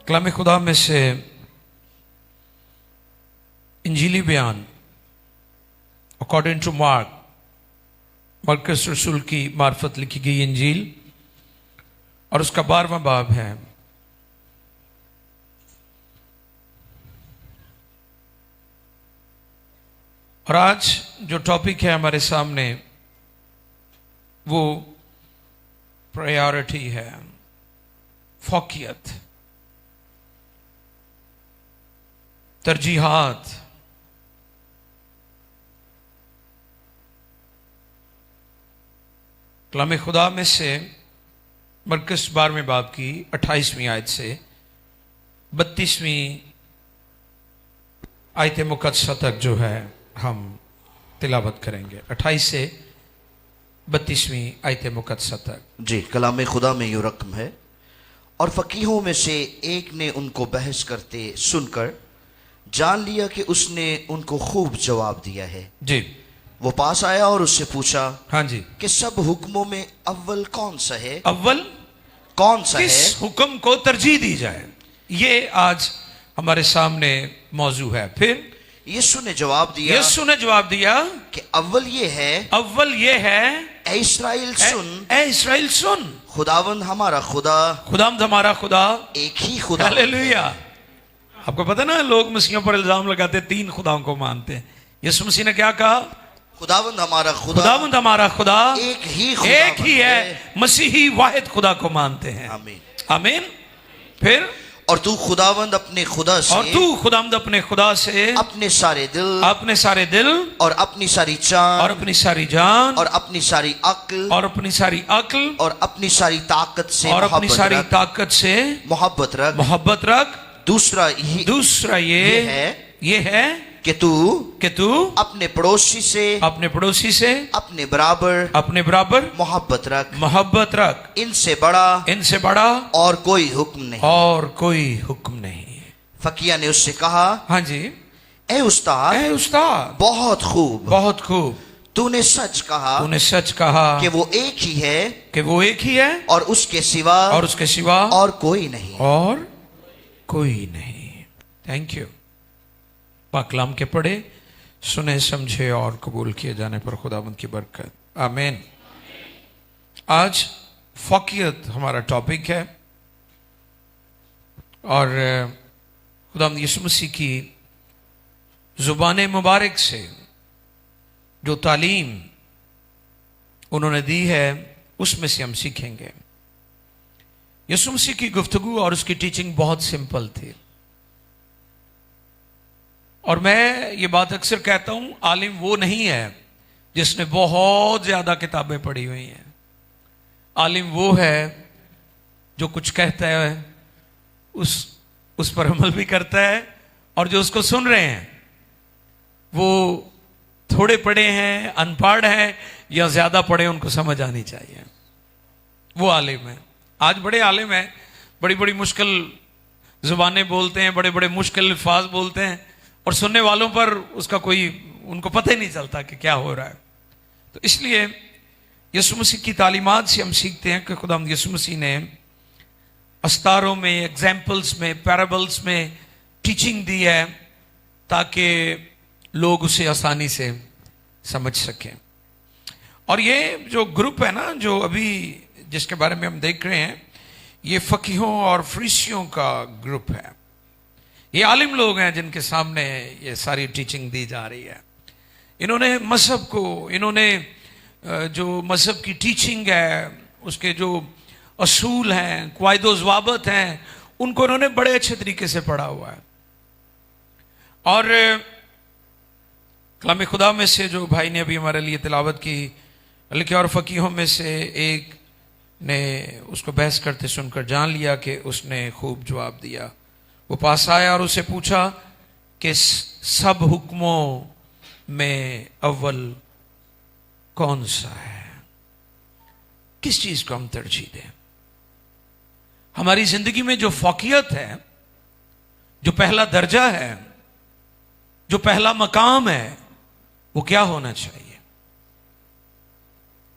कलाम खुदा में से इंजीली बयान अकॉर्डिंग टू मरकस रसूल की मार्फत लिखी गई इंजील और उसका 12वां बाब है। और आज जो टॉपिक है हमारे सामने वो प्रायोरिटी है, फौकियत, तरजीहात। कलाम खुदा में से मरकस 12वें बाब की 28वीं आयत से 32वीं आयत मुकद्दसा तक जो है हम तिलावत करेंगे। 28 से 32वीं आयत मुकद्दसा तक। जी, कलाम खुदा में यूं रकम है, और फकीहों में से एक ने उनको बहस करते सुनकर जान लिया कि उसने उनको खूब जवाब दिया है। जी, वो पास आया और उससे पूछा, हाँ जी, कि सब हुक्मों में अव्वल कौन सा है? अव्वल कौन सा किस है? हुक्म को तरजीह दी जाए, ये आज हमारे सामने मौजू है। फिर यीशु ने जवाब दिया, यीशु ने जवाब दिया कि अव्वल ये है, अव्वल ये है, ए इस्राएल सुन, ए इस्राएल सुन, खुदावंद हमारा खुदा, खुदावंद हमारा खुदा एक ही खुदा। हालेलुया। आपको पता ना, लोग मसीहों पर इल्जाम लगाते 3 खुदाओं को मानते हैं। यीशु मसीह ने क्या कहा? खुदावंद हमारा खुदा, खुदावंद हमारा खुदा एक ही खुदा, एक ही है। मसीही वाहिद खुदा को मानते हैं। आमीन, आमीन। फिर और तू खुदावंद अपने खुदा से, और तू खुदावंद अपने खुदा से अपने सारे दिल, अपने सारे दिल और अपनी सारी जान, और अपनी सारी जान और अपनी सारी अक्ल, और अपनी सारी अक्ल और अपनी सारी ताकत से और अपनी मोहब्बत सारी रख, ताकत से मोहब्बत रख। मोहब्बत रख। दूसरा ये है कि तू अपने पड़ोसी से अपने बराबर मोहब्बत रख। इनसे बड़ा और कोई हुक्म नहीं। फकिया ने उससे कहा, हाँ जी, ए उस्ताद, बहुत खूब, तूने सच कहा कि वो एक ही है और उसके सिवा और कोई नहीं। Thank you. पाकलाम के पढ़े, सुने, समझे और कबूल किए जाने पर खुदावंद की बरकत। आमीन। आज फौकियत हमारा टॉपिक है और खुदावंद यीशु मसीह की जुबान मुबारक से जो तालीम उन्होंने दी है उसमें से हम सीखेंगे। यीशु मसीह की गुफ्तगू और उसकी टीचिंग बहुत सिंपल थी। और मैं ये बात अक्सर कहता हूं, आलिम वो नहीं है जिसने बहुत ज्यादा किताबें पढ़ी हुई हैं। आलिम वो है जो कुछ कहता है उस पर अमल भी करता है, और जो उसको सुन रहे हैं वो थोड़े पढ़े हैं, अनपढ़ हैं या ज्यादा पढ़े, उनको समझ आनी चाहिए। वो आलिम है। आज बड़े आलिम हैं, बड़ी बड़ी मुश्किल जुबानें बोलते हैं, बड़े बड़े मुश्किल अल्फाज बोलते हैं, और सुनने वालों पर उसका उनको पता ही नहीं चलता कि क्या हो रहा है। तो इसलिए यीशु मसीह की तालीमात से हम सीखते हैं कि खुदावंद यीशु मसीह ने अस्तारों में, एग्जाम्पल्स में, पैराबल्स में टीचिंग दी है ताकि लोग उसे आसानी से समझ सकें। और ये जो ग्रुप है ना, जो अभी जिसके बारे में हम देख रहे हैं, ये फकीहों और फरीसियों का ग्रुप है। ये आलिम लोग हैं जिनके सामने ये सारी टीचिंग दी जा रही है। इन्होंने मजहब को, इन्होंने जो मजहब की टीचिंग है, उसके जो असूल हैं, क़वाइद ज़वाबित हैं, उनको इन्होंने बड़े अच्छे तरीके से पढ़ा हुआ है। और कलाम खुदा में से जो भाई ने अभी हमारे लिए तिलावत की, लिखे, और फकीहों में से एक ने उसको बहस करते सुनकर जान लिया कि उसने खूब जवाब दिया। वो पास आया और उसे पूछा कि सब हुक्मों में अव्वल कौन सा है? किस चीज को हम तरजीह दें? हमारी जिंदगी में जो फौकियत है, जो पहला दर्जा है, जो पहला मकाम है, वो क्या होना चाहिए?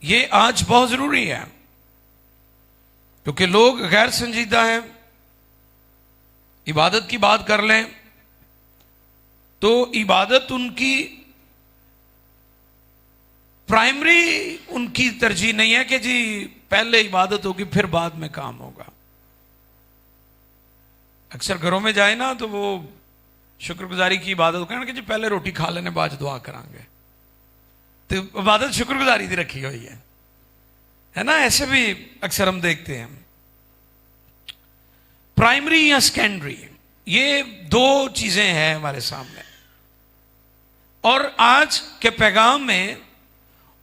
ये आज बहुत जरूरी है, क्योंकि लोग गैर संजीदा हैं, इबादत की बात कर लें तो इबादत उनकी प्राइमरी, उनकी तरजीह नहीं है कि जी पहले इबादत होगी फिर बाद में काम होगा। अक्सर घरों में जाए ना तो वो शुक्रगुजारी की इबादत कहना कि जी पहले रोटी खा लेने बाद दुआ करांगे, तो इबादत शुक्रगुजारी की रखी हुई है ना। ऐसे भी अक्सर हम देखते हैं। प्राइमरी या सेकेंडरी, ये दो चीजें हैं हमारे सामने। और आज के पैगाम में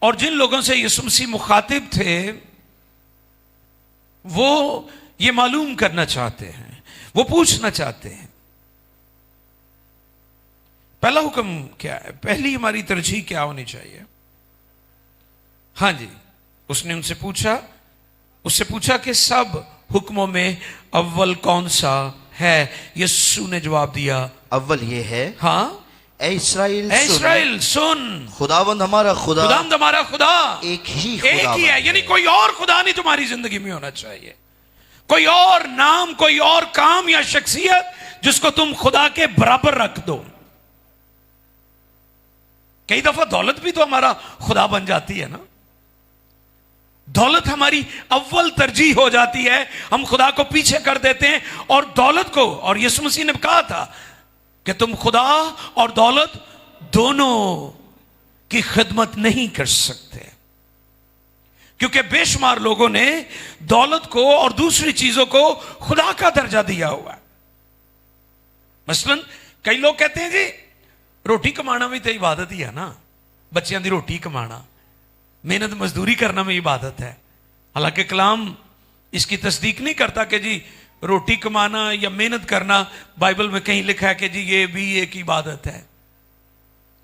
और जिन लोगों से यीशु मसीह मुखातिब थे वो ये मालूम करना चाहते हैं, वो पूछना चाहते हैं पहला हुक्म क्या है, पहली हमारी तरजीह क्या होनी चाहिए। हां जी, उसने उससे पूछा कि सब हुक्मों में अव्वल कौन सा है। यीशु ने जवाब दिया, अव्वल ये है, हाँ, ए इस्राएल सुन, खुदावंद हमारा खुदा एक ही है। यानी कोई और खुदा नहीं तुम्हारी जिंदगी में होना चाहिए, कोई और नाम, कोई और काम या शख्सियत जिसको तुम खुदा के बराबर रख दो। कई दफा दौलत भी तो हमारा खुदा बन जाती है ना। दौलत हमारी अव्वल तरजीह हो जाती है, हम खुदा को पीछे कर देते हैं और दौलत को। और यीशु मसीह ने कहा था कि तुम खुदा और दौलत दोनों की खिदमत नहीं कर सकते, क्योंकि बेशुमार लोगों ने दौलत को और दूसरी चीजों को खुदा का दर्जा दिया हुआ। मसलन कई लोग कहते हैं जी रोटी कमाना भी तो इबादत ही है ना, बच्चों की रोटी कमाना, मेहनत मजदूरी करना में इबादत है। हालांकि कलाम इसकी तस्दीक नहीं करता कि जी रोटी कमाना या मेहनत करना बाइबल में कहीं लिखा है कि जी ये भी एक इबादत है।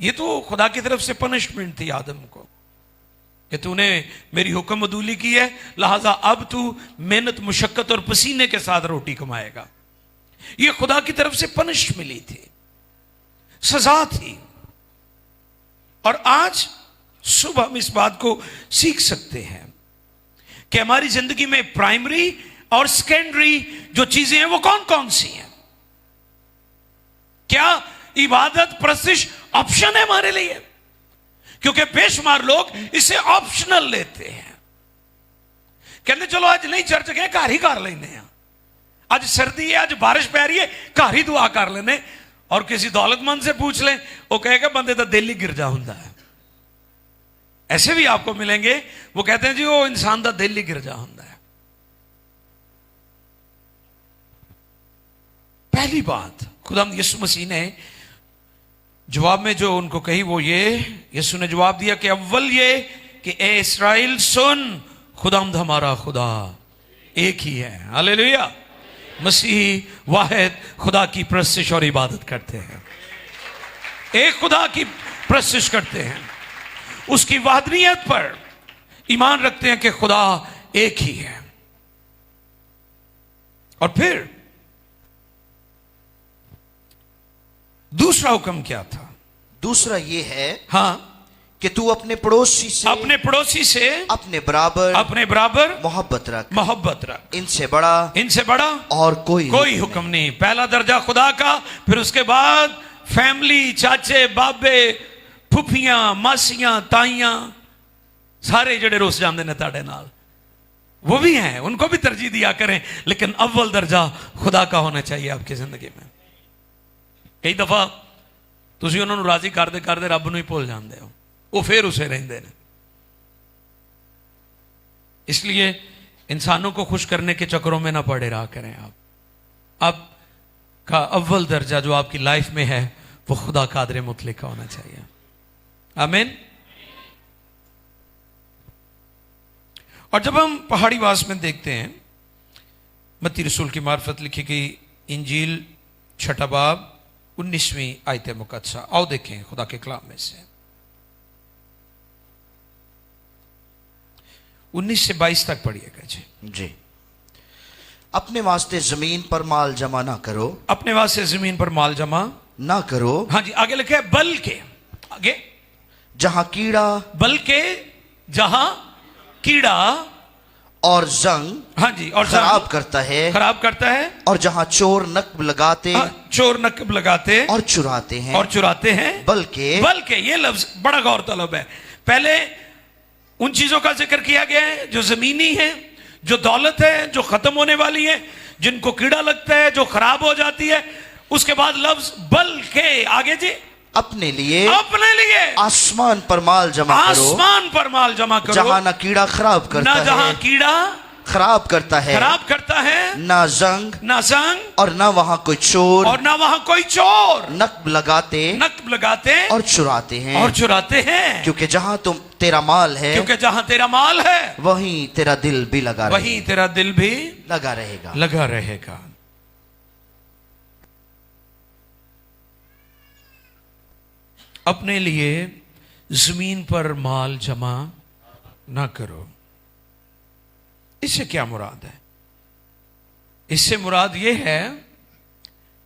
ये तो खुदा की तरफ से पनिशमेंट थी आदम को कि तूने मेरी हुक्म अदूली की है, लिहाजा अब तू मेहनत, मुशक्कत और पसीने के साथ रोटी कमाएगा। ये खुदा की तरफ से पनिश मिली थी, सजा थी। और आज सुबह हम इस बात को सीख सकते हैं कि हमारी जिंदगी में प्राइमरी और सेकेंडरी जो चीजें हैं वो कौन कौन सी हैं। क्या इबादत, प्रशिश ऑप्शन है हमारे लिए? क्योंकि बेशुमार लोग इसे ऑप्शनल लेते हैं, कहते चलो आज नहीं चर्च गए, घर ही कर लेने हैं, आज सर्दी है, आज बारिश पै रही है, घर ही दुआ कर लेने। और किसी दौलतमंद से पूछ लें, वो कहेगा बंदे तो दिल ही गिरजा हुंदा है। ऐसे भी आपको मिलेंगे, वो कहते हैं जी वो इंसान का दिल ही गिरजा हुंदा है। पहली बात खुदाम यीशु मसीह ने जवाब में जो उनको कही वो ये, यीशु ने जवाब दिया कि अव्वल ये कि ए इस्राएल सुन, खुदाम हमारा खुदा एक ही है। हालेलुया। मसीही वाहिद खुदा की प्रस्तिश और इबादत करते हैं, एक खुदा की प्रस्तिश करते हैं, उसकी वाहदनियत पर ईमान रखते हैं कि खुदा एक ही है। और फिर दूसरा हुक्म क्या था? दूसरा ये है, हां, कि तू अपने पड़ोसी से अपने बराबर मोहब्बत रख। इनसे बड़ा और कोई हुक्म नहीं। पहला दर्जा खुदा का, फिर उसके बाद फैमिली, चाचे, बाबे, फुफियां, मासियां, ताइयां, सारे जड़े रोस जाते हैं ताड़े नाल, वो भी हैं, उनको भी तरजीह दिया करें, लेकिन अव्वल दर्जा खुदा का होना चाहिए आपकी जिंदगी में। कई दफा तुसी उन्होंने राजी करते करते रब नूं ही भुल जाते हो, वो फिर उसे रहते हैं। इसलिए इंसानों को खुश करने के चक्करों में ना पड़े रहा करें। आप का अव्वल दर्जा जो आपकी लाइफ में है वो खुदा कादर मुतलक का होना चाहिए। आमीन। और जब हम पहाड़ी वास में देखते हैं, मत्ती रसूल की मार्फत लिखी गई इंजील 6 बाब 19वीं आयत मुकद्दसा, आओ देखें खुदा के कलाम में से 19 से 22 तक पढ़िएगा जी। अपने वास्ते जमीन पर माल जमा ना करो, अपने वास्ते जमीन पर माल जमा ना करो। हाँ जी, आगे लिखे बल्कि, आगे जहां कीड़ा, बल्कि जहां कीड़ा और जंग, हाँ जी, और खराब करता है, और जहाँ चोर नक्ब लगाते, चोर नक्ब लगाते और चुराते हैं, बल्कि ये लफ्ज बड़ा गौर तलब है। पहले उन चीजों का जिक्र किया गया है जो जमीनी है, जो दौलत है, जो खत्म होने वाली है, जिनको कीड़ा लगता है, जो खराब हो जाती है। उसके बाद लफ्ज बल्कि, आगे जी, अपने लिए आसमान पर माल जमा करो, जहां ना कीड़ा खराब करता है, जहां कीड़ा खराब करता है, ना जंग, और ना वहां कोई चोर, नक्ब लगाते और चुराते हैं, क्योंकि जहां तेरा माल है, वहीं तेरा दिल भी लगा रहेगा। अपने लिए जमीन पर माल जमा ना करो। इससे क्या मुराद है? इससे मुराद यह है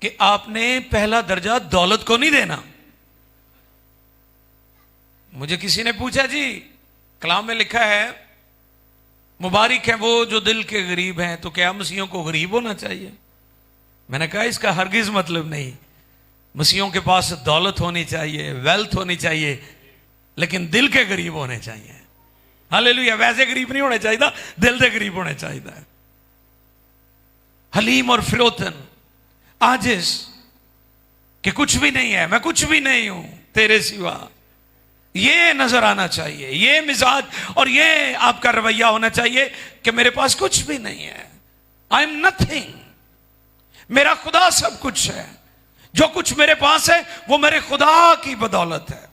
कि आपने पहला दर्जा दौलत को नहीं देना। मुझे किसी ने पूछा, जी कलाम में लिखा है मुबारक है वो जो दिल के गरीब हैं, तो क्या मसीहों को गरीब होना चाहिए? मैंने कहा इसका हरगिज मतलब नहीं। मसीहों के पास दौलत होनी चाहिए, वेल्थ होनी चाहिए, लेकिन दिल के गरीब होने चाहिए। हालेलुया। वैसे गरीब नहीं होने चाहिए, दिल से गरीब होने चाहिए। हलीम और फिरोतन, आजिज कि कुछ भी नहीं है, मैं कुछ भी नहीं हूं तेरे सिवा, ये नजर आना चाहिए। ये मिजाज और ये आपका रवैया होना चाहिए कि मेरे पास कुछ भी नहीं है, आई एम नथिंग, मेरा खुदा सब कुछ है, जो कुछ मेरे पास है वो मेरे खुदा की बदौलत है।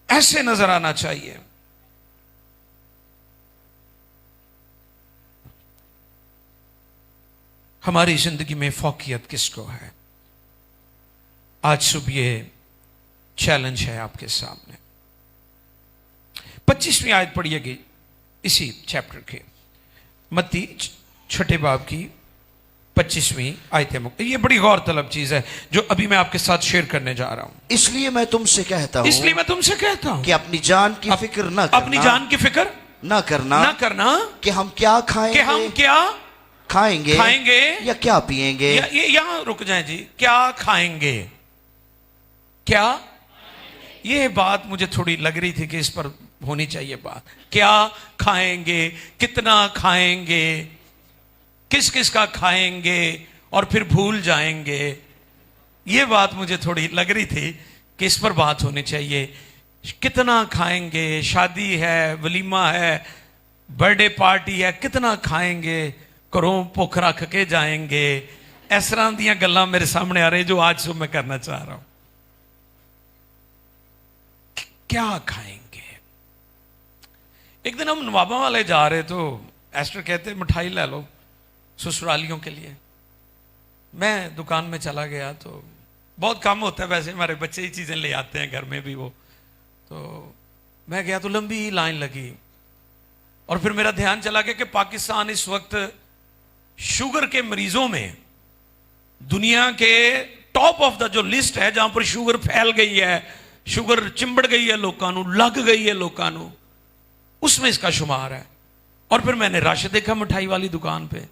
ऐसे नजर आना चाहिए। हमारी जिंदगी में फौकियत किसको है? आज सुबह ये चैलेंज है आपके सामने। 25वीं आयत पढ़िएगी इसी चैप्टर के, मत्ती 6 बाब की 25वीं आयत है। ये बड़ी गौर तलब चीज है जो अभी मैं आपके साथ शेयर करने जा रहा हूं। इसलिए मैं तुमसे कहता हूं कि अपनी जान की फिक्र न करना, अपनी जान की फिक्र न करना कि हम क्या खाएंगे या क्या पिएंगे। यहां रुक जाएं जी। क्या खाएंगे, क्या, ये बात मुझे थोड़ी लग रही थी कि इस पर होनी चाहिए बात। क्या खाएंगे, कितना खाएंगे, किस किस का खाएंगे और फिर भूल जाएंगे। ये बात मुझे थोड़ी लग रही थी कि इस पर बात होनी चाहिए। कितना खाएंगे, शादी है, वलीमा है, बर्थडे पार्टी है, कितना खाएंगे, घरों भुख रख के जाएंगे। इस तरह दी गल्लां मेरे सामने आ रही जो आज सुबह मैं करना चाह रहा हूं। क्या खाएंगे? एक दिन हम नवाबा वाले जा रहे तो एस्टर कहते मिठाई ले लो ससुरालियों के लिए। मैं दुकान में चला गया तो बहुत कम होता है, वैसे हमारे बच्चे ही चीजें ले आते हैं घर में भी वो। तो मैं गया तो लंबी लाइन लगी और फिर मेरा ध्यान चला गया कि पाकिस्तान इस वक्त शुगर के मरीजों में दुनिया के टॉप ऑफ द जो लिस्ट है, जहां पर शुगर फैल गई है, शुगर चिंबड़ गई है लोगों को, लग गई है लोगों को, उसमें इसका शुमार है। और फिर मैंने रश देखा मिठाई वाली दुकान पे।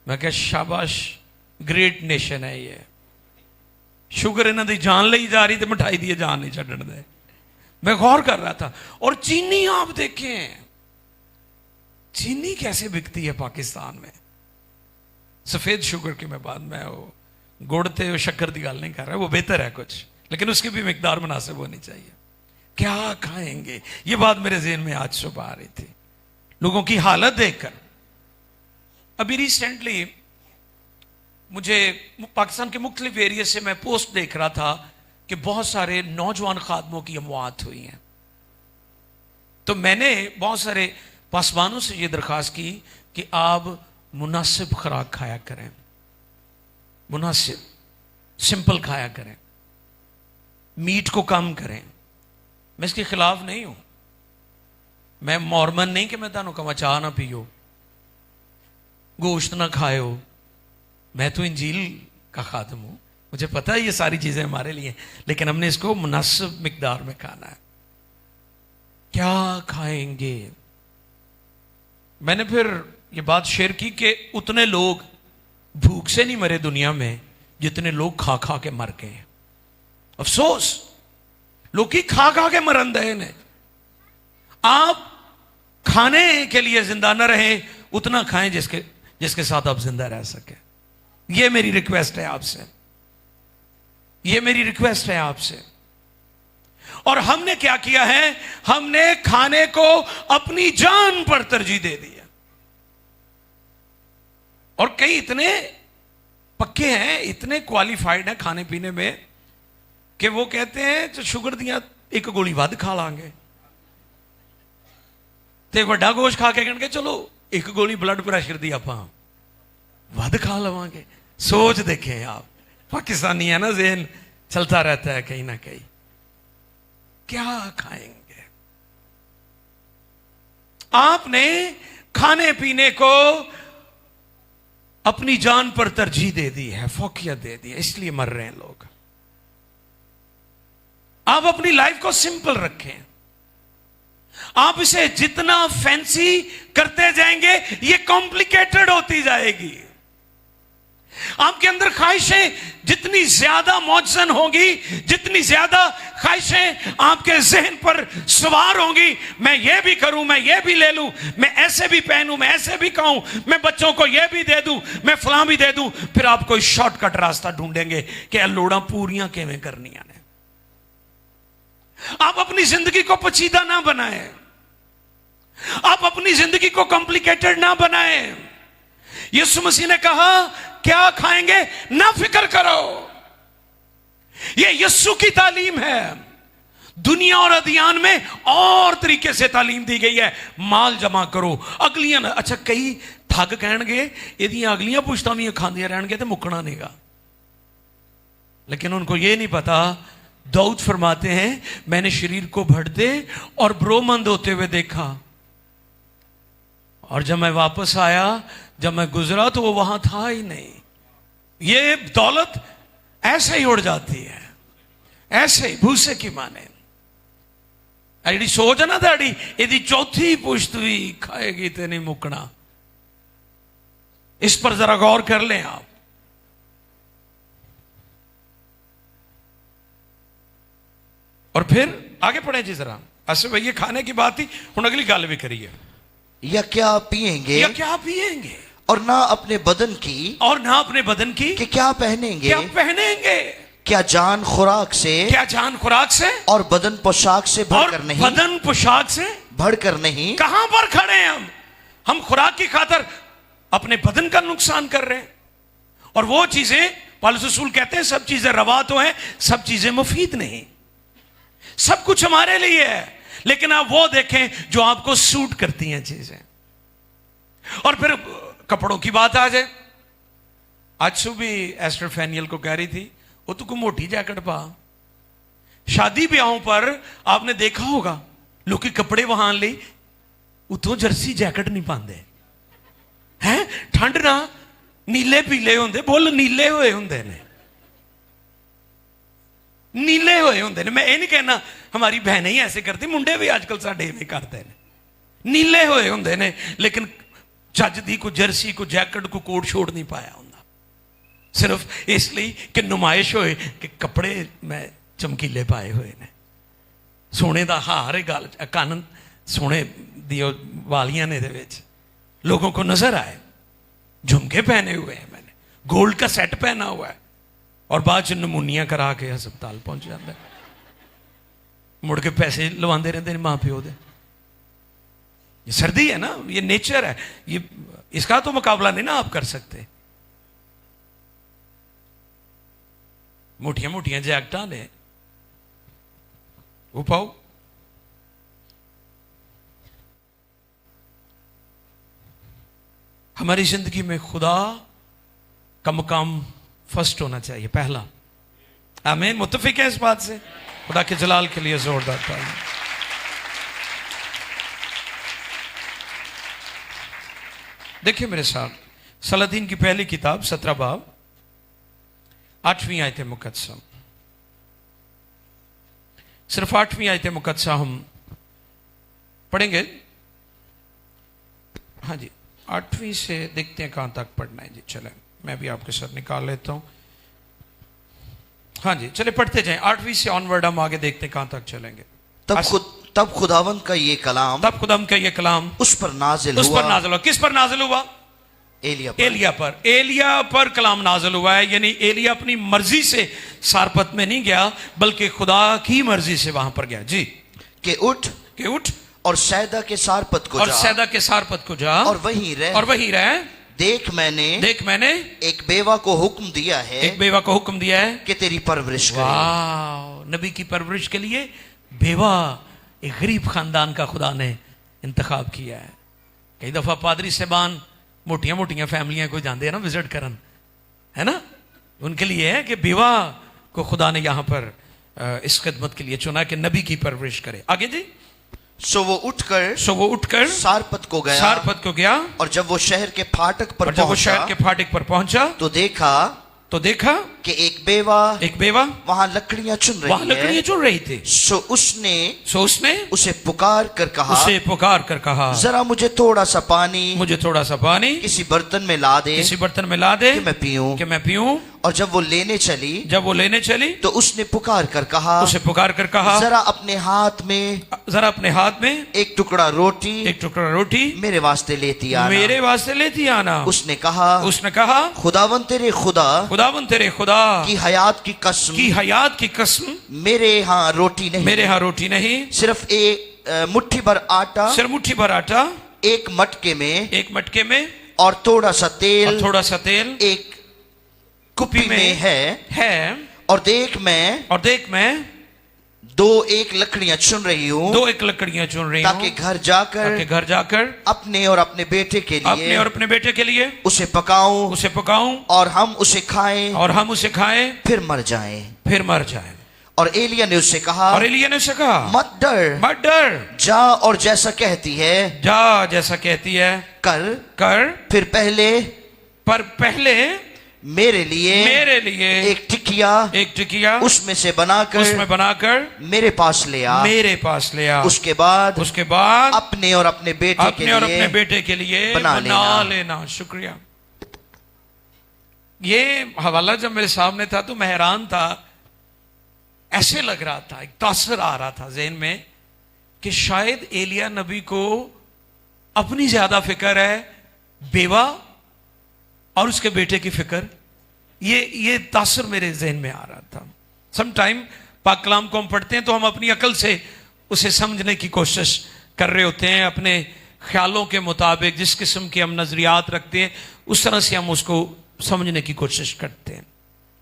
मैं क्या शाबाश, ग्रेट नेशन है ये। शुगर इन्हों की जान ली जा रही तो मिठाई दी जान नहीं छड्डण दे। मैं गौर कर रहा था। और चीनी आप देखें, चीनी कैसे बिकती है पाकिस्तान में। सफेद शुगर की मैं बात, मैं वो गुड़ ते शक्कर की गल नहीं कर रहा, वो बेहतर है कुछ, लेकिन उसकी भी मिकदार मुनासिब होनी चाहिए। क्या खाएंगे, ये बात मेरे ज़हन में आज सुबह आ रही थी लोगों की हालत देखकर। अभी रिसेंटली मुझे पाकिस्तान के मुख्तलिफ एरिया से मैं पोस्ट देख रहा था कि बहुत सारे नौजवान खादमों की अमवात हुई हैं। तो मैंने बहुत सारे पासवानों से ये दरख्वास्त की कि आप मुनासिब खुराक खाया करें, मुनासिब सिंपल खाया करें, मीट को कम करें। मैं इसके खिलाफ नहीं हूं, मैं मॉर्मन नहीं कि मैं तुहानू कहवा चाह ना पियो, गोश्त ना खाओ। मैं तो इंजील का खादम हूं, मुझे पता है ये सारी चीजें हमारे लिए, लेकिन हमने इसको मुनासिब मिकदार में खाना है। क्या खाएंगे? मैंने फिर ये बात शेयर की कि उतने लोग भूख से नहीं मरे दुनिया में जितने लोग खा खा के मर गए। अफसोस, लोग की खा खा के मरन दे ने। आप खाने के लिए जिंदा न रहे, उतना खाएं जिसके साथ आप जिंदा रह सके। ये मेरी रिक्वेस्ट है आपसे, ये मेरी रिक्वेस्ट है आपसे। और हमने क्या किया है, हमने खाने को अपनी जान पर तरजीह दे दी है। और कई इतने पक्के हैं, इतने क्वालिफाइड हैं खाने पीने में कि वो कहते हैं जो शुगर दिया एक गोली वध खा लांगे ते वड्डा गोश्त खा के कहणगे चलो एक गोली ब्लड प्रेशर दी आप वध खा लवांगे। सोच देखें आप, पाकिस्तानी है ना, ज़हन चलता रहता है कहीं ना कहीं, क्या खाएंगे। आपने खाने पीने को अपनी जान पर तरजीह दे दी है, फोकियत दे दी है, इसलिए मर रहे हैं लोग। आप अपनी लाइफ को सिंपल रखें। आप इसे जितना फैंसी करते जाएंगे ये कॉम्प्लिकेटेड होती जाएगी। आपके अंदर ख्वाहिशें जितनी ज्यादा मौजन होगी, जितनी ज्यादा ख्वाहिशें आपके जहन पर सवार होंगी, मैं ये भी करूं, मैं ये भी ले लूं, मैं ऐसे भी पहनूं, मैं ऐसे भी खाऊं, मैं बच्चों को ये भी दे दूं, मैं फलां भी दे दूं, फिर आप कोई शॉर्टकट रास्ता ढूंढेंगे कि लोड़ा पूरियां किवें करनियां ने। आप अपनी जिंदगी को पेचीदा ना बनाएं, आप अपनी जिंदगी को कॉम्प्लिकेटेड ना बनाएं। यीशु मसीह ने कहा क्या खाएंगे ना फिक्र करो। यह यीशु की तालीम है। दुनिया और अदियान में और तरीके से तालीम दी गई है, माल जमा करो, अगलियां। अच्छा, कई ठग कहणगे एदियां अगलियां पुश्तां भी खांदियां रहणगे ते मुकना नहींगा, लेकिन उनको यह नहीं पता। दाऊद फरमाते हैं मैंने शरीर को बढ़ते और ब्रोमंद होते हुए देखा, और जब मैं वापस आया, जब मैं गुजरा तो वो वहां था ही नहीं। ये दौलत ऐसे ही उड़ जाती है, ऐसे ही भूसे की माने। एडी सोच ना ताड़ी यदि चौथी पुश्त भी खाएगी तो नहीं मुकना। इस पर जरा गौर कर लें आप। और फिर आगे पढ़े जी जरा। अच्छा भाई, ये खाने की बात थी, हुण अगली गल भी करिए। या क्या पिएंगे, या क्या पिएंगे, और ना अपने बदन की, और ना अपने बदन की कि क्या पहनेंगे, क्या पहनेंगे। क्या जान खुराक से, क्या जान खुराक से, और बदन पोशाक से बढ़कर नहीं, बदन पोशाक से बढ़कर नहीं। कहां पर खड़े हैं हम खुराक की खातर अपने बदन का नुकसान कर रहे हैं। और वो चीजें पौलुस रसूल कहते हैं सब चीजें रवा तो हैं, सब चीजें मुफीद नहीं। सब कुछ हमारे लिए है, लेकिन आप वो देखें जो आपको सूट करती हैं चीजें। और फिर कपड़ों की बात आ जाए। आज सुबह एस्टर फैनियल को कह रही थी वो तो को मोटी जैकेट पा। शादी ब्याहों पर आपने देखा होगा लोग के कपड़े वहां ले उतों जर्सी जैकेट नहीं पाते हैं। ठंड ना नीले पीले होंगे, बुल नीले हुए होंगे ने, नीले हुए होंगे ने। मैं ये नहीं कहना हमारी बहनें ही ऐसे करती, मुंडे भी आजकल साडे इवें करते हैं, नीले हुए होंगे ने, लेकिन चज दी को जर्सी को जैकेट को कोट छोड़ नहीं पाया होंगे, सिर्फ इसलिए कि नुमाइश होए कि कपड़े मैं चमकीले पाए हुए ने। सोने का हार गल कान सोने दियो वालियां ने दे विच लोगों को नजर आए, झुमके पहने हुए हैं, मैंने गोल्ड का सेट पहना हुआ है, और बाद च नमूनियां करा के अस्पताल पहुंच जाता है, मुड़ के पैसे लवाते रहते हैं मां प्यो दे। ये सर्दी है ना, ये नेचर है, ये इसका तो मुकाबला नहीं ना आप कर सकते। मोटियां मोटियां जैकटा ने वो पाओ। हमारी जिंदगी में खुदा का मुकाम फर्स्ट होना चाहिए, पहला। आमीन, मुत्तफिक है इस बात से। खुदा के जलाल के लिए जोरदार ताली। देखिए मेरे साथ सलादीन की पहली किताब 17 बाब 8वीं आयत मुकद्दसा, सिर्फ 8वीं आयत मुकद्दसा हम पढ़ेंगे। हाँ जी, 8वीं से देखते हैं कहां तक पढ़ना है जी। चले मैं भी आपके साथ निकाल लेता हूं। हाँ जी चले पढ़ते जाएं। 8वीं से ऑनवर्ड हम आगे देखते हैं कहां तक चलेंगे। तब खुदावंद का ये कलाम उस पर नाजिल हुआ। किस पर नाजिल हुआ? एलिया पर कलाम नाजिल हुआ है। यानी एलिया अपनी मर्जी से सारपत में नहीं गया, बल्कि खुदा की मर्जी से वहां पर गया जी। के उठ और सैदा के सारपत को जा और वहीं रह। देख मैंने एक बेवा को हुक्म दिया है कि तेरी परवरिश करे। नबी की परवरिश के लिए बेवा, एक गरीब खानदान का खुदा ने इंतखाब किया है। कई दफा पादरी साहबान मोटियां मोटियां फैमिलियां को जाते हैं ना विजिट करन, है ना, उनके लिए है कि बेवा को खुदा ने यहां पर इस खिदमत के लिए चुना कि नबी की परवरिश करे। आगे जी। सो वो उठकर सारपत को गया और जब वो शहर के फाटक पर पहुंचा तो देखा कि एक बेवा वहां लकड़ियां चुन रही थी। सो उसने उसे पुकार कर कहा जरा मुझे थोड़ा सा पानी किसी बर्तन में ला दे कि मैं पीऊं। और जब वो लेने चली तो उसने पुकार कर कहा जरा अपने हाथ में एक टुकड़ा रोटी मेरे वास्ते लेती आना। उसने कहा खुदावन तेरे खुदा की हयात की कसम मेरे यहाँ रोटी नहीं सिर्फ एक मुट्ठी भर आटा एक मटके में और थोड़ा सा तेल एक कुप्पी में है। और देख मैं एक लकड़ियां चुन रही हूं ताकि घर जाकर अपने और अपने बेटे के लिए उसे पकाऊं और हम उसे खाएं फिर मर जाएं। और एलिया ने उससे कहा मत डर जा और जैसा कहती है कर फिर पहले मेरे लिए एक टिकिया उसमें से बनाकर मेरे पास ले आ। उसके बाद अपने और अपने बेटे के लिए बना लेना। शुक्रिया। ये हवाला जब मेरे सामने था तो मैं हैरान था। ऐसे लग रहा था, एक तासर आ रहा था ज़हन में कि शायद एलिया नबी को अपनी ज्यादा फिक्र है, बेवा और उसके बेटे की फिक्र। ये तासर मेरे ज़हन में आ रहा था। सम टाइम पाक कलाम को हम पढ़ते हैं तो हम अपनी अकल से उसे समझने की कोशिश कर रहे होते हैं, अपने ख्यालों के मुताबिक जिस किस्म के हम नजरियात रखते हैं उस तरह से हम उसको समझने की कोशिश करते हैं।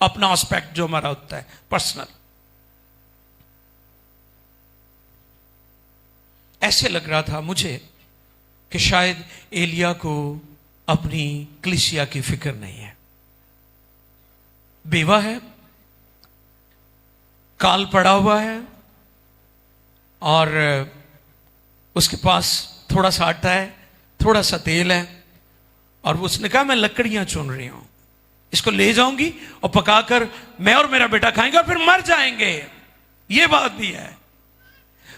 अपना एस्पेक्ट जो हमारा होता है पर्सनल। ऐसे लग रहा था मुझे कि शायद एलिया को अपनी कलीसिया की फिक्र नहीं है। बेवा है, काल पड़ा हुआ है और उसके पास थोड़ा सा आटा है, थोड़ा सा तेल है और उसने कहा मैं लकड़ियां चुन रही हूं, इसको ले जाऊंगी और पकाकर मैं और मेरा बेटा खाएंगे और फिर मर जाएंगे। यह बात भी है।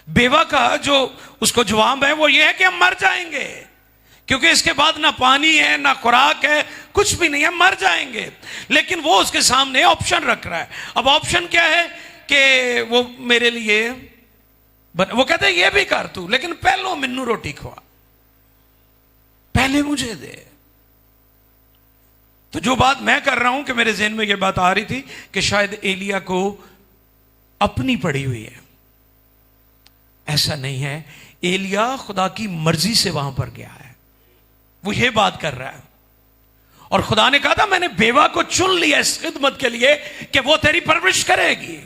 बेवा का जो उसको जवाब है वो ये है कि हम मर जाएंगे, क्योंकि इसके बाद ना पानी है ना खुराक है, कुछ भी नहीं है, मर जाएंगे। लेकिन वो उसके सामने ऑप्शन रख रहा है। अब ऑप्शन क्या है कि वो मेरे लिए वो कहते हैं ये भी कर तू, लेकिन पहले मिन्नू रोटी खवा, पहले मुझे दे। तो जो बात मैं कर रहा हूं कि मेरे ज़हन में ये बात आ रही थी कि शायद एलिया को अपनी पड़ी हुई है। ऐसा नहीं है। एलिया खुदा की मर्जी से वहां पर गया है, वो ये बात कर रहा है। और खुदा ने कहा था मैंने बेवा को चुन लिया इस खिदमत के लिए कि वो तेरी परवरिश करेगी।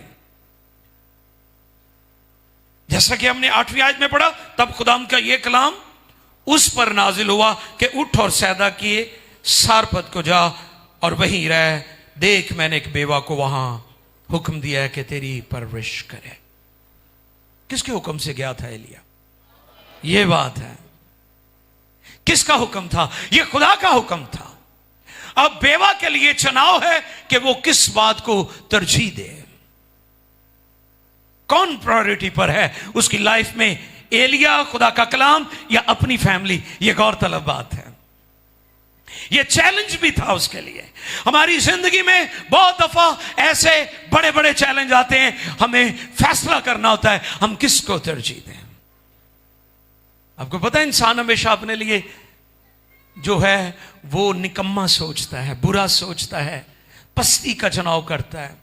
जैसा कि हमने 8वीं आयत में पढ़ा, तब खुदाम का यह कलाम उस पर नाजिल हुआ कि उठ और सैदा किए सारपत को जा और वहीं रह। देख मैंने एक बेवा को वहां हुक्म दिया है कि तेरी परवरिश करे। किसके हुक्म से गया था एलिया? यह बात है। किसका हुक्म था? यह खुदा का हुक्म था। अब बेवा के लिए चुनाव है कि वो किस बात को तरजीह दे, कौन प्रायोरिटी पर है उसकी लाइफ में, एलिया, खुदा का कलाम या अपनी फैमिली। यह गौरतलब बात है। ये चैलेंज भी था उसके लिए। हमारी जिंदगी में बहुत दफा ऐसे बड़े बड़े चैलेंज आते हैं, हमें फैसला करना होता है हम किसको तरजीह दें। आपको पता है इंसान हमेशा अपने लिए जो है वो निकम्मा सोचता है, बुरा सोचता है, पस्ती का चुनाव करता है।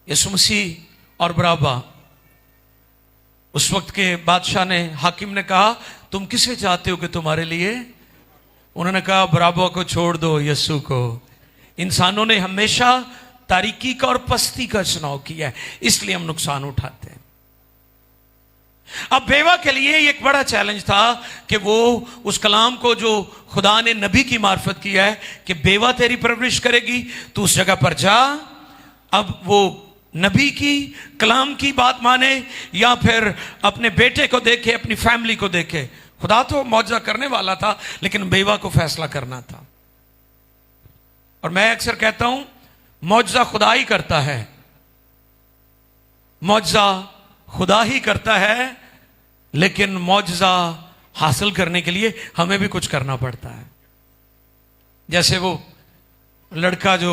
यीशु मसीह और बराबा, उस वक्त के बादशाह ने, हाकिम ने कहा तुम किसे चाहते हो कि तुम्हारे लिए? उन्होंने कहा बराबा को छोड़ दो, यीशु को। इंसानों ने हमेशा तारीकी का और पस्ती का चुनाव किया है, इसलिए हम नुकसान उठाते हैं। अब बेवा के लिए एक बड़ा चैलेंज था कि वो उस कलाम को जो खुदा ने नबी की मार्फत किया है कि बेवा तेरी परवरिश करेगी, तू उस जगह पर जा। अब वो नबी की कलाम की बात माने या फिर अपने बेटे को देखे, अपनी फैमिली को देखे। खुदा तो मौजज़ा करने वाला था, लेकिन बेवा को फैसला करना था। और मैं अक्सर कहता हूं मौजज़ा खुदा ही करता है, मौजज़ा खुदा ही करता है, लेकिन मौजज़ा हासिल करने के लिए हमें भी कुछ करना पड़ता है। जैसे वो लड़का जो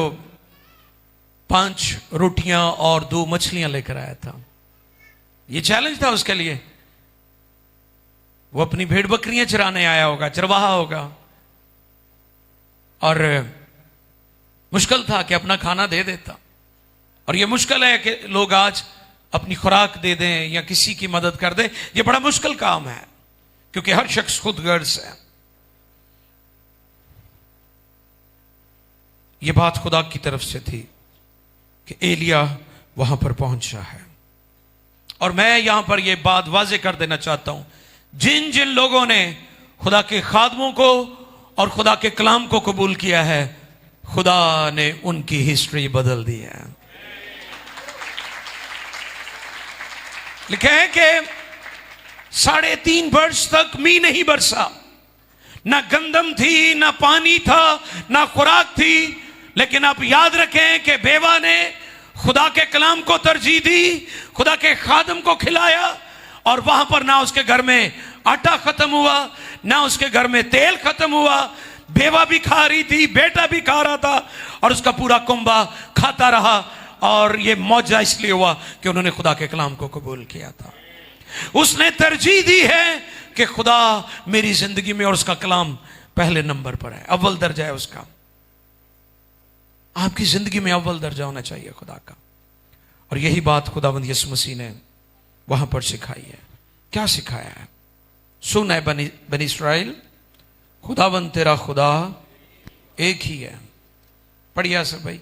5 रोटियां और 2 मछलियां लेकर आया था, ये चैलेंज था उसके लिए। वो अपनी भेड़ बकरियां चराने आया होगा, चरवाहा होगा, और मुश्किल था कि अपना खाना दे देता। और ये मुश्किल है कि लोग आज अपनी खुराक दे दें या किसी की मदद कर दें। ये बड़ा मुश्किल काम है, क्योंकि हर शख्स खुदगर्ज है। ये बात खुदा की तरफ से थी कि एलिया वहां पर पहुंचा है। और मैं यहां पर यह बात वाजे कर देना चाहता हूं, जिन जिन लोगों ने खुदा के खादमों को और खुदा के कलाम को कबूल किया है, खुदा ने उनकी हिस्ट्री बदल दी है। लिखा है कि 3.5 वर्ष तक मींह नहीं बरसा, ना गंदम थी, ना पानी था, ना खुराक थी। लेकिन आप याद रखें कि बेवा ने खुदा के कलाम को तरजीह दी, खुदा के खादम को खिलाया, और वहां पर ना उसके घर में आटा खत्म हुआ, ना उसके घर में तेल खत्म हुआ। बेवा भी खा रही थी, बेटा भी खा रहा था, और उसका पूरा कुंबा खाता रहा। और ये मौजज़ा इसलिए हुआ कि उन्होंने खुदा के कलाम को कबूल किया था। उसने तरजीह दी है कि खुदा मेरी जिंदगी में और उसका कलाम पहले नंबर पर है, अव्वल दर्जा है उसका। आपकी जिंदगी में अव्वल दर्जा होना चाहिए खुदा का। और यही बात खुदावंद यीशु मसीह ने वहां पर सिखाई है। क्या सिखाया है? सुन है बनी इस्राएल, खुदावंद तेरा खुदा एक ही है। पढ़िए सर भाई,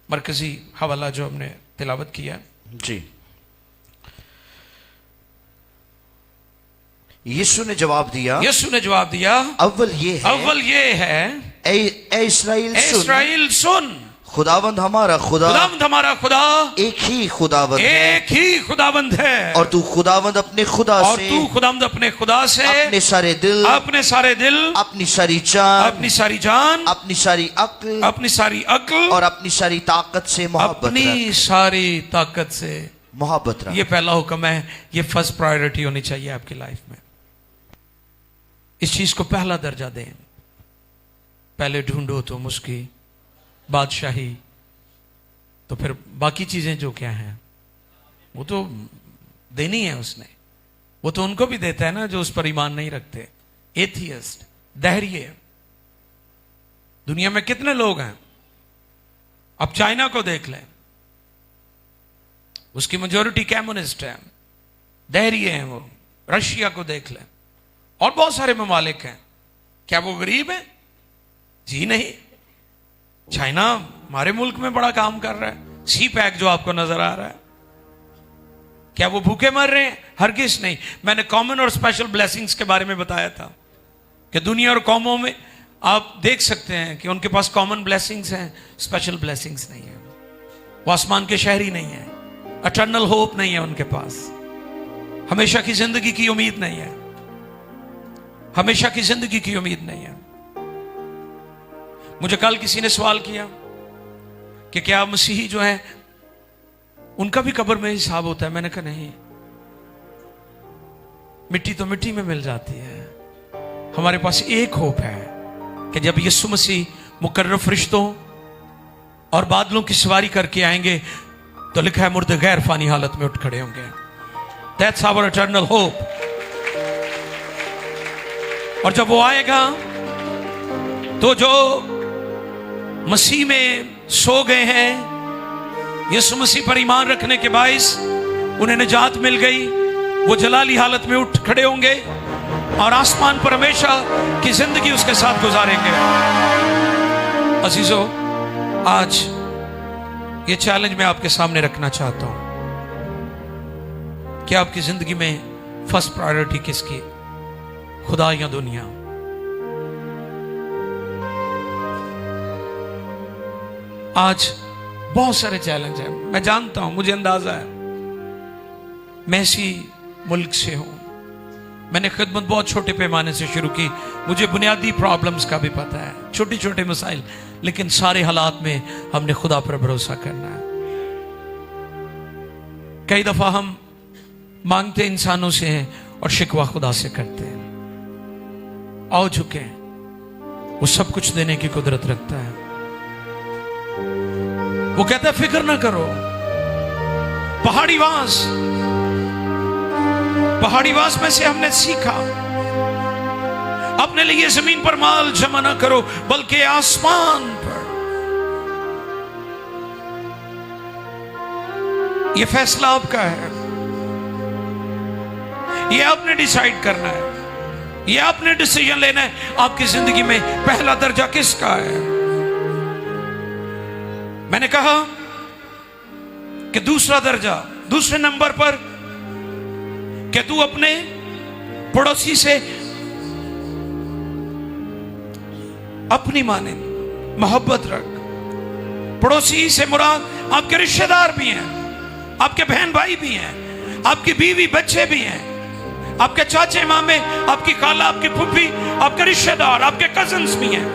मरकजी हवाला जो हमने तिलावत किया जी। यीशु ने जवाब दिया, अव्वल ये है ए इस्राएल सुन, खुदावंद हमारा खुदा एक ही खुदावंद है। और तू खुदावंद अपने खुदा से अपने सारे दिल, अपनी सारी जान, अपनी सारी अक्ल और अपनी सारी ताकत से मोहब्बत रख। ये पहला हुक्म है, ये फर्स्ट प्रायोरिटी होनी चाहिए आपकी लाइफ में। इस चीज को पहला दर्जा दें। पहले ढूंढो तुम उसकी बादशाही, तो फिर बाकी चीजें जो क्या हैं वो तो देनी है उसने। वो तो उनको भी देता है ना जो उस पर ईमान नहीं रखते, एथियस्ट, दहरिये। दुनिया में कितने लोग हैं? अब चाइना को देख लें, उसकी मेजॉरिटी कम्युनिस्ट है, दहरिये हैं वो। रशिया को देख लें, और बहुत सारे ममालिक हैं। क्या वो गरीब हैं? जी नहीं। चाइना हमारे मुल्क में बड़ा काम कर रहा है। सी पैक जो आपको नजर आ रहा है, क्या वो भूखे मर रहे हैं? हरगिज नहीं। मैंने कॉमन और स्पेशल ब्लेसिंग्स के बारे में बताया था कि दुनिया और कौमों में आप देख सकते हैं कि उनके पास कॉमन ब्लेसिंग्स हैं, स्पेशल ब्लेसिंग्स नहीं है। वो आसमान के शहरी नहीं है, अटर्नल होप नहीं है उनके पास, हमेशा की जिंदगी की उम्मीद नहीं है, हमेशा की जिंदगी की उम्मीद नहीं है। मुझे कल किसी ने सवाल किया कि क्या मसीही जो है उनका भी कब्र में हिसाब होता है? मैंने कहा नहीं, मिट्टी तो मिट्टी में मिल जाती है। हमारे पास एक होप है, कि जब यीशु मसीह मुकर्रर फरिश्तों और बादलों की सवारी करके आएंगे तो लिखा है मुर्दे गैर फानी हालत में उठ खड़े होंगे। That's our eternal hope। और जब वो आएगा तो जो मसीह में सो गए हैं, यीशु मसीह पर ईमान रखने के बाइस उन्हें निजात मिल गई, वो जलाली हालत में उठ खड़े होंगे और आसमान पर हमेशा की जिंदगी उसके साथ गुजारेंगे। अजीजों, आज ये चैलेंज मैं आपके सामने रखना चाहता हूं कि आपकी जिंदगी में फर्स्ट प्रायोरिटी किसकी, खुदा या दुनिया? आज बहुत सारे चैलेंज हैं, मैं जानता हूं, मुझे अंदाजा है। मैं इसी मुल्क से हूं, मैंने खिदमत बहुत छोटे पैमाने से शुरू की, मुझे बुनियादी प्रॉब्लम्स का भी पता है, छोटे छोटे मसाइल, लेकिन सारे हालात में हमने खुदा पर भरोसा करना है। कई दफा हम मांगते इंसानों से हैं और शिकवा खुदा से करते हैं। आओ झुके, वो सब कुछ देने की कुदरत रखता है। वो कहता है फिक्र ना करो। पहाड़ी वास में से हमने सीखा, अपने लिए जमीन पर माल जमा ना करो बल्कि आसमान पर। यह फैसला आपका है, यह आपने डिसाइड करना है, यह आपने डिसीजन लेना है। आपकी जिंदगी में पहला दर्जा किसका है? मैंने कहा कि दूसरा दर्जा, दूसरे नंबर पर कि तू अपने पड़ोसी से अपनी माने मोहब्बत रख। पड़ोसी से मुराद आपके रिश्तेदार भी हैं, आपके बहन भाई भी हैं, आपकी बीवी बच्चे भी हैं, आपके चाचे मामे, आपकी खाला, आपकी फूफी, आपके रिश्तेदार, आपके कजन्स भी हैं।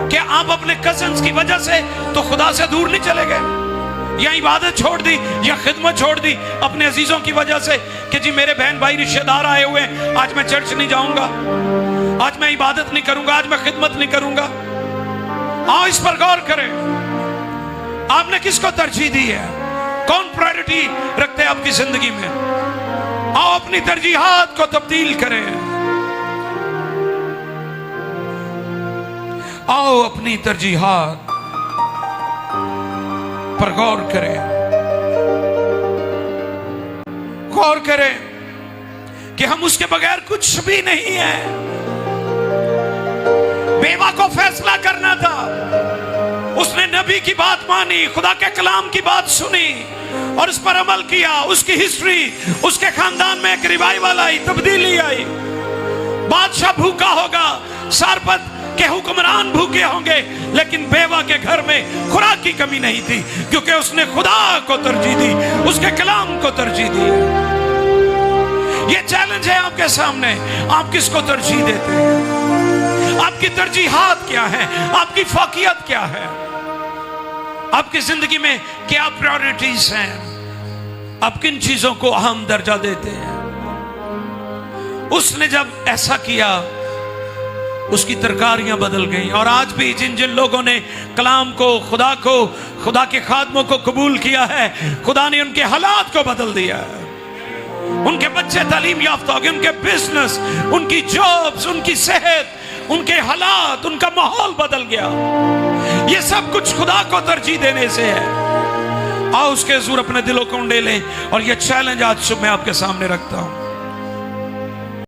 क्या आप अपने कजन्स की वजह से तो खुदा से दूर नहीं चले गए, या इबादत छोड़ दी, या खिदमत छोड़ दी अपने अजीजों की वजह से कि जी मेरे बहन भाई रिश्तेदार आए हुए हैं, आज मैं चर्च नहीं जाऊंगा, आज मैं इबादत नहीं करूंगा, आज मैं खिदमत नहीं करूंगा। आओ इस पर गौर करें, आपने किसको तरजीह दी है? कौन प्रायोरिटी रखते हैं आपकी जिंदगी में? आओ अपनी तरजीहात को तब्दील करें, आओ अपनी तरजीहात पर गौर करें, गौर करें कि हम उसके बगैर कुछ भी नहीं है। बेवा को फैसला करना था, उसने नबी की बात मानी, खुदा के कलाम की बात सुनी और उस पर अमल किया। उसकी हिस्ट्री, उसके खानदान में एक रिवाइवल आई, तब्दीली आई। बादशाह भूखा होगा, सारपत के हुक्मरान भूखे होंगे, लेकिन बेवा के घर में खुराक की कमी नहीं थी, क्योंकि उसने खुदा को तरजीह दी, उसके कलाम को तरजीह दी। ये चैलेंज है आपके सामने, आप किसको तरजीह देते हैं? आपकी तरजीहात क्या है? आपकी फाकियत क्या है? आपकी जिंदगी में क्या प्रायोरिटीज हैं? आप किन चीजों को अहम दर्जा देते हैं? उसने जब ऐसा किया, उसकी तरकारियां बदल गई। और आज भी जिन जिन लोगों ने कलाम को, खुदा के खादमों को कबूल किया है, खुदा ने उनके हालात को बदल दिया है। उनके बच्चे तालीम याफ्ता हो गए, उनके बिजनेस, उनकी जॉब्स, उनकी सेहत, उनके हालात, उनका माहौल बदल गया। ये सब कुछ खुदा को तरजीह देने से है। आओ उसके हुजूर अपने दिलों को उंडे लें, और ये चैलेंज आज सुबह मैं आपके सामने रखता हूं।